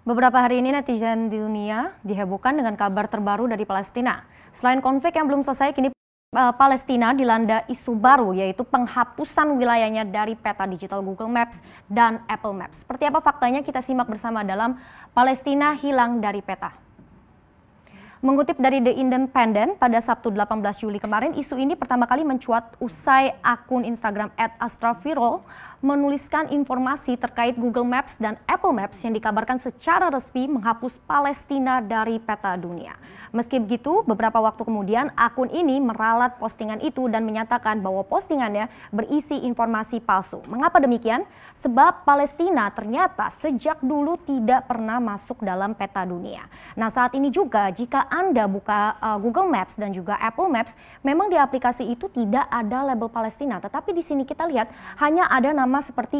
Beberapa hari ini netizen di dunia dihebohkan dengan kabar terbaru dari Palestina. Selain konflik yang belum selesai, kini Palestina dilanda isu baru, yaitu penghapusan wilayahnya dari peta digital Google Maps dan Apple Maps. Seperti apa faktanya, kita simak bersama dalam Palestina Hilang dari Peta. Mengutip dari The Independent, pada Sabtu 18 Juli kemarin, isu ini pertama kali mencuat usai akun Instagram @astrafirol menuliskan informasi terkait Google Maps dan Apple Maps yang dikabarkan secara resmi menghapus Palestina dari peta dunia. Meski begitu, beberapa waktu kemudian akun ini meralat postingan itu dan menyatakan bahwa postingannya berisi informasi palsu. Mengapa demikian? Sebab Palestina ternyata sejak dulu tidak pernah masuk dalam peta dunia. Nah, saat ini juga jika Anda buka Google Maps dan juga Apple Maps, memang di aplikasi itu tidak ada label Palestina, tetapi di sini kita lihat hanya ada nama seperti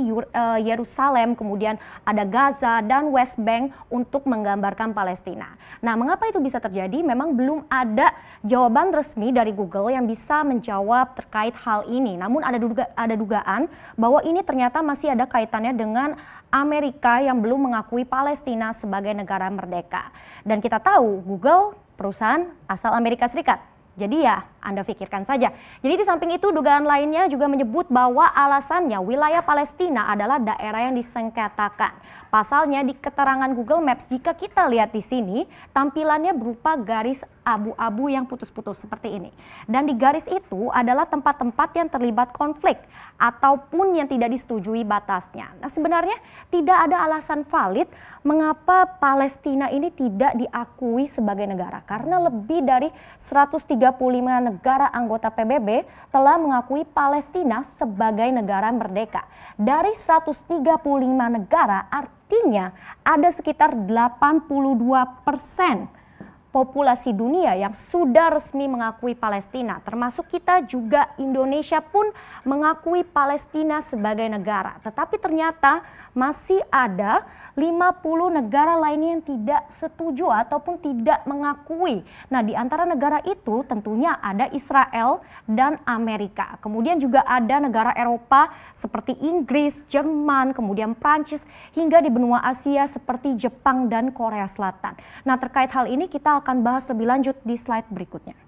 Yerusalem, kemudian ada Gaza dan West Bank untuk menggambarkan Palestina. Nah, mengapa itu bisa terjadi? Memang belum ada jawaban resmi dari Google yang bisa menjawab terkait hal ini. Namun ada dugaan bahwa ini ternyata masih ada kaitannya dengan Amerika yang belum mengakui Palestina sebagai negara merdeka. Dan kita tahu Google perusahaan asal Amerika Serikat. Jadi ya, Anda pikirkan saja. Jadi di samping itu, dugaan lainnya juga menyebut bahwa alasannya wilayah Palestina adalah daerah yang disengketakan. Pasalnya di keterangan Google Maps, jika kita lihat di sini, tampilannya berupa garis abu-abu yang putus-putus seperti ini. Dan di garis itu adalah tempat-tempat yang terlibat konflik ataupun yang tidak disetujui batasnya. Nah, sebenarnya tidak ada alasan valid mengapa Palestina ini tidak diakui sebagai negara. Karena lebih dari 135 negara anggota PBB telah mengakui Palestina sebagai negara merdeka. Dari 135 negara, artinya ada sekitar 82% populasi dunia yang sudah resmi mengakui Palestina, termasuk kita juga. Indonesia pun mengakui Palestina sebagai negara. Tetapi ternyata masih ada 50 negara lainnya yang tidak setuju ataupun tidak mengakui. Nah, di antara negara itu tentunya ada Israel dan Amerika. Kemudian juga ada negara Eropa seperti Inggris, Jerman, kemudian Prancis, hingga di benua Asia seperti Jepang dan Korea Selatan. Nah, terkait hal ini kita akan bahas lebih lanjut di slide berikutnya.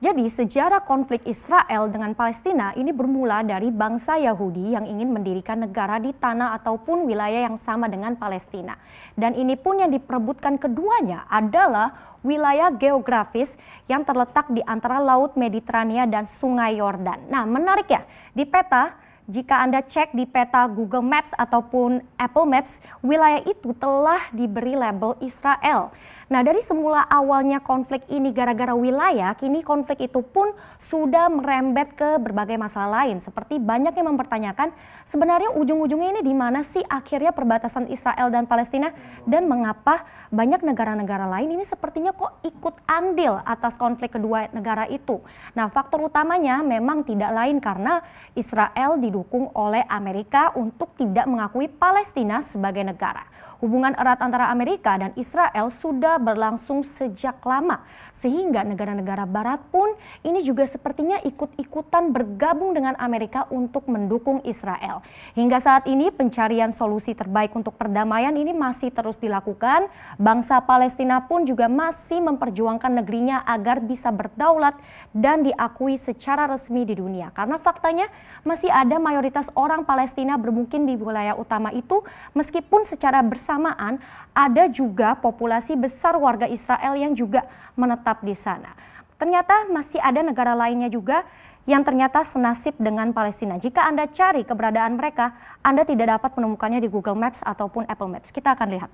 Jadi sejarah konflik Israel dengan Palestina ini bermula dari bangsa Yahudi yang ingin mendirikan negara di tanah ataupun wilayah yang sama dengan Palestina. Dan ini pun yang diperebutkan keduanya adalah wilayah geografis yang terletak di antara Laut Mediterania dan Sungai Yordan. Nah, menarik ya, di peta, jika Anda cek di peta Google Maps ataupun Apple Maps, wilayah itu telah diberi label Israel. Nah, dari semula awalnya konflik ini gara-gara wilayah, kini konflik itu pun sudah merembet ke berbagai masalah lain. Seperti banyak yang mempertanyakan sebenarnya ujung-ujungnya ini di mana sih akhirnya perbatasan Israel dan Palestina, dan mengapa banyak negara-negara lain ini sepertinya kok ikut andil atas konflik kedua negara itu. Nah, faktor utamanya memang tidak lain karena Israel didukung oleh Amerika untuk tidak mengakui Palestina sebagai negara. Hubungan erat antara Amerika dan Israel sudah berlangsung sejak lama, sehingga negara-negara barat pun ini juga sepertinya ikut-ikutan bergabung dengan Amerika untuk mendukung Israel. Hingga saat ini pencarian solusi terbaik untuk perdamaian ini masih terus dilakukan. Bangsa Palestina pun juga masih memperjuangkan negerinya agar bisa berdaulat dan diakui secara resmi di dunia. Karena faktanya masih ada mayoritas orang Palestina bermukim di wilayah utama itu, meskipun secara bersamaan ada juga populasi besar warga Israel yang juga menetap di sana. Ternyata masih ada negara lainnya juga yang ternyata senasib dengan Palestina. Jika Anda cari keberadaan mereka, Anda tidak dapat menemukannya di Google Maps ataupun Apple Maps. Kita akan lihat.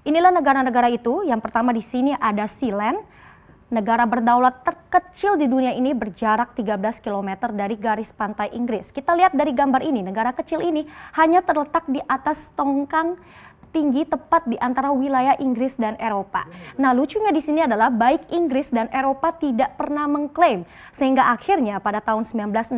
Inilah negara-negara itu. Yang pertama di sini ada Sealand. Negara berdaulat terkecil di dunia ini berjarak 13 km dari garis pantai Inggris. Kita lihat dari gambar ini, negara kecil ini hanya terletak di atas tongkang tinggi tepat di antara wilayah Inggris dan Eropa. Nah, lucunya di sini adalah baik Inggris dan Eropa tidak pernah mengklaim, sehingga akhirnya pada tahun 1966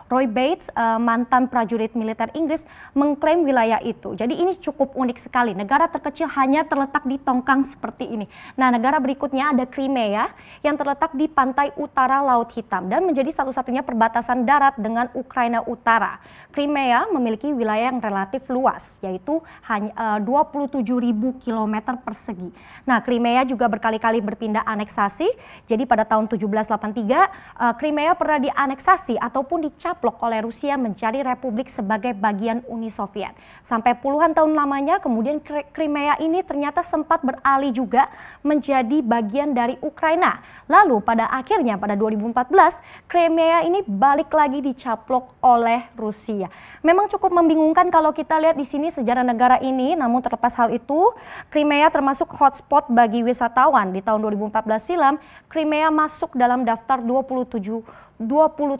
Roy Bates, mantan prajurit militer Inggris, mengklaim wilayah itu. Jadi ini cukup unik sekali. Negara terkecil hanya terletak di tongkang seperti ini. Nah, negara berikutnya ada Crimea yang terletak di pantai utara Laut Hitam dan menjadi satu-satunya perbatasan darat dengan Ukraina Utara. Crimea memiliki wilayah yang relatif luas, yaitu hanya 27.000 km persegi. Nah, Crimea juga berkali-kali berpindah aneksasi. Jadi pada tahun 1783, Crimea pernah dianeksasi ataupun dicaplok oleh Rusia menjadi republik sebagai bagian Uni Soviet. Sampai puluhan tahun lamanya, kemudian Crimea ini ternyata sempat beralih juga menjadi bagian dari Ukraina. Lalu pada akhirnya pada 2014, Crimea ini balik lagi dicaplok oleh Rusia. Memang cukup membingungkan kalau kita lihat di sini sejarah negara ini, namun terlepas hal itu, Crimea termasuk hotspot bagi wisatawan. Di tahun 2014 silam, Crimea masuk dalam daftar 20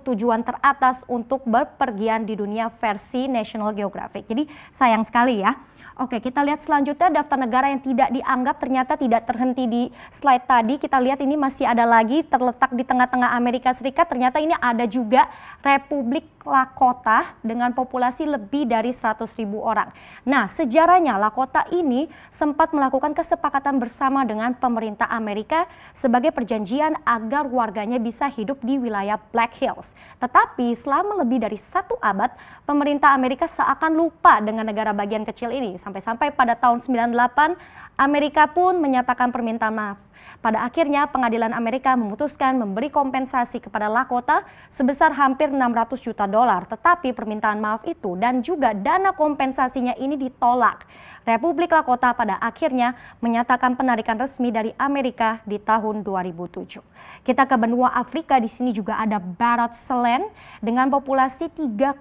tujuan teratas untuk berpergian di dunia versi National Geographic. Jadi sayang sekali ya. Oke, kita lihat selanjutnya daftar negara yang tidak dianggap ternyata tidak terhenti di slide tadi. Kita lihat ini masih ada lagi terletak di tengah-tengah Amerika Serikat. Ternyata ini ada juga Republik Lakota dengan populasi lebih dari 100.000 orang. Nah, sejarahnya Lakota ini sempat melakukan kesepakatan bersama dengan pemerintah Amerika sebagai perjanjian agar warganya bisa hidup di wilayah Black Hills. Tetapi selama lebih dari 1 abad, pemerintah Amerika seakan lupa dengan negara bagian kecil ini. Sampai-sampai pada tahun 98, Amerika pun menyatakan permintaan maaf. Pada akhirnya pengadilan Amerika memutuskan memberi kompensasi kepada Lakota sebesar hampir 600 juta dolar. Tetapi permintaan maaf itu dan juga dana kompensasinya ini ditolak. Republik Lakota pada akhirnya menyatakan penarikan resmi dari Amerika di tahun 2007. Kita ke benua Afrika, di sini juga ada Barat Selen dengan populasi 3,5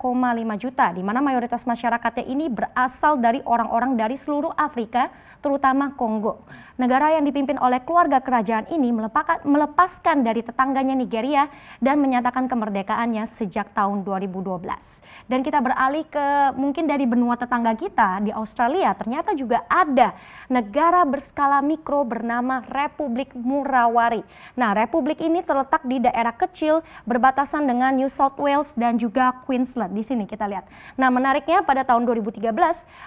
juta, di mana mayoritas masyarakatnya ini berasal dari orang-orang dari seluruh Afrika, terutama Kongo. Negara yang dipimpin oleh keluarga kerajaan ini melepaskan dari tetangganya Nigeria dan menyatakan kemerdekaannya sejak tahun 2012. Dan kita beralih ke mungkin dari benua tetangga kita di Australia, ternyata juga ada negara berskala mikro bernama Republik Murawari. Nah, republik ini terletak di daerah kecil berbatasan dengan New South Wales dan juga Queensland. Di sini kita lihat. Nah, menariknya pada tahun 2013,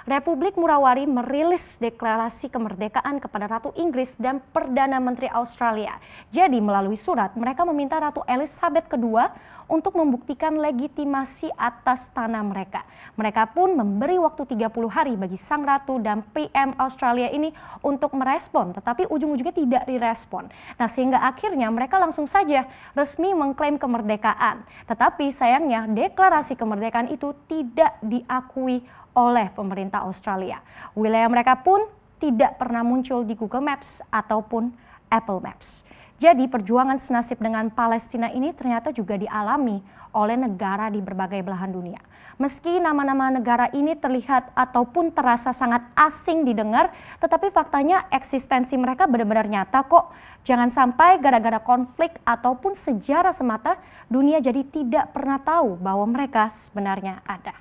Republik Murawari merilis deklarasi kemerdekaan kepada Ratu Inggris dan Perdana Menteri Australia. Jadi melalui surat, mereka meminta Ratu Elizabeth II untuk membuktikan legitimasi atas tanah mereka. Mereka pun memberi waktu 30 hari bagi sang ratu dan PM Australia ini untuk merespon, tetapi ujung-ujungnya tidak direspon. Nah, sehingga akhirnya mereka langsung saja resmi mengklaim kemerdekaan. Tetapi sayangnya deklarasi kemerdekaan itu tidak diakui oleh pemerintah Australia. Wilayah mereka pun tidak pernah muncul di Google Maps ataupun Apple Maps. Jadi perjuangan senasib dengan Palestina ini ternyata juga dialami oleh negara di berbagai belahan dunia. Meski nama-nama negara ini terlihat ataupun terasa sangat asing didengar, tetapi faktanya eksistensi mereka benar-benar nyata kok. Jangan sampai gara-gara konflik ataupun sejarah semata, dunia jadi tidak pernah tahu bahwa mereka sebenarnya ada.